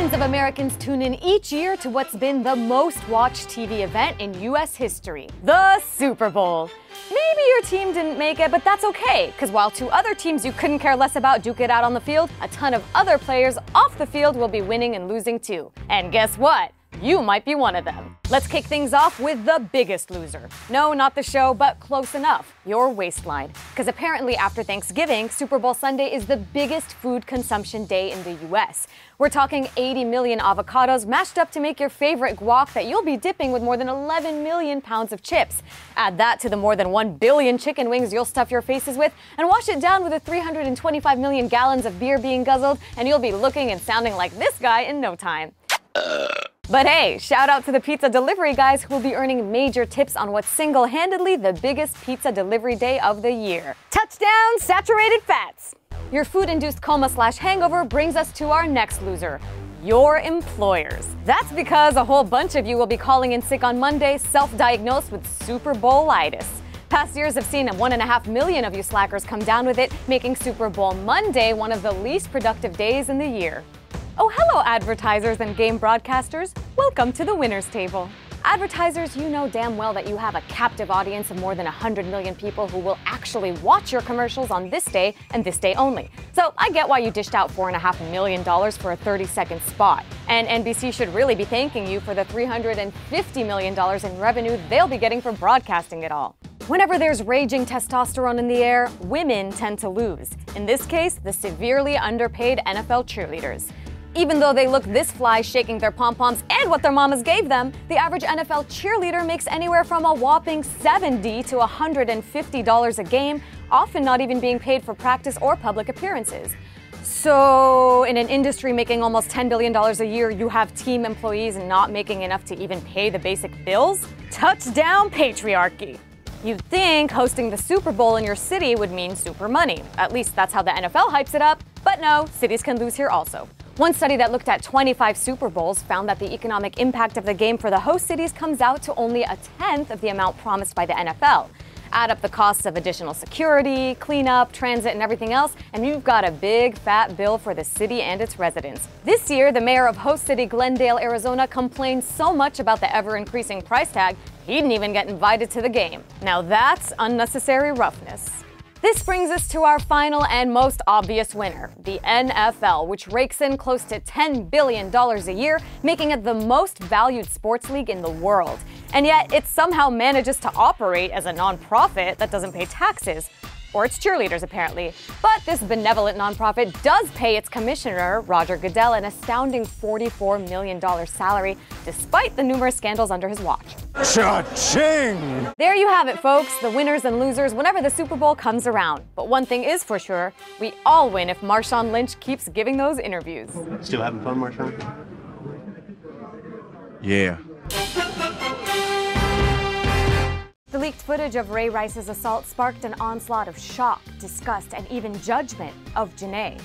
Millions of Americans tune in each year to what's been the most watched TV event in U.S. history, the Super Bowl. Maybe your team didn't make it, but that's okay, because while two other teams you couldn't care less about duke it out on the field, a ton of other players off the field will be winning and losing too. And guess what? You might be one of them. Let's kick things off with the biggest loser. No, not the show, but close enough. Your waistline. Because apparently after Thanksgiving, Super Bowl Sunday is the biggest food consumption day in the US. We're talking 80 million avocados mashed up to make your favorite guac that you'll be dipping with more than 11 million pounds of chips. Add that to the more than 1 billion chicken wings you'll stuff your faces with, and wash it down with the 325 million gallons of beer being guzzled, and you'll be looking and sounding like this guy in no time. But hey, shout out to the pizza delivery guys who will be earning major tips on what's single-handedly the biggest pizza delivery day of the year. Touchdown, saturated fats! Your food-induced coma/hangover brings us to our next loser, your employers. That's because a whole bunch of you will be calling in sick on Monday, self-diagnosed with Super Bowl-itis. Past years have seen 1.5 million of you slackers come down with it, making Super Bowl Monday one of the least productive days in the year. Oh, hello, advertisers and game broadcasters. Welcome to the winner's table. Advertisers, you know damn well that you have a captive audience of more than 100 million people who will actually watch your commercials on this day and this day only. So I get why you dished out $4.5 million for a 30-second spot. And NBC should really be thanking you for the $350 million in revenue they'll be getting for broadcasting it all. Whenever there's raging testosterone in the air, women tend to lose. In this case, the severely underpaid NFL cheerleaders. Even though they look this fly shaking their pom-poms and what their mamas gave them, the average NFL cheerleader makes anywhere from a whopping $70 to $150 a game, often not even being paid for practice or public appearances. So, in an industry making almost $10 billion a year, you have team employees not making enough to even pay the basic bills? Touchdown patriarchy! You'd think hosting the Super Bowl in your city would mean super money. At least that's how the NFL hypes it up. But no, cities can lose here also. One study that looked at 25 Super Bowls found that the economic impact of the game for the host cities comes out to only 1/10 of the amount promised by the NFL. Add up the costs of additional security, cleanup, transit, and everything else, and you've got a big fat bill for the city and its residents. This year, the mayor of host city Glendale, Arizona, complained so much about the ever-increasing price tag, he didn't even get invited to the game. Now that's unnecessary roughness. This brings us to our final and most obvious winner, the NFL, which rakes in close to $10 billion a year, making it the most valued sports league in the world. And yet, it somehow manages to operate as a nonprofit that doesn't pay taxes. Or its cheerleaders, apparently. But this benevolent nonprofit does pay its commissioner, Roger Goodell, an astounding $44 million salary, despite the numerous scandals under his watch. Cha-ching! There you have it, folks, the winners and losers whenever the Super Bowl comes around. But one thing is for sure, we all win if Marshawn Lynch keeps giving those interviews. Still having fun, Marshawn? Yeah. The leaked footage of Ray Rice's assault sparked an onslaught of shock, disgust, and even judgment of Janae.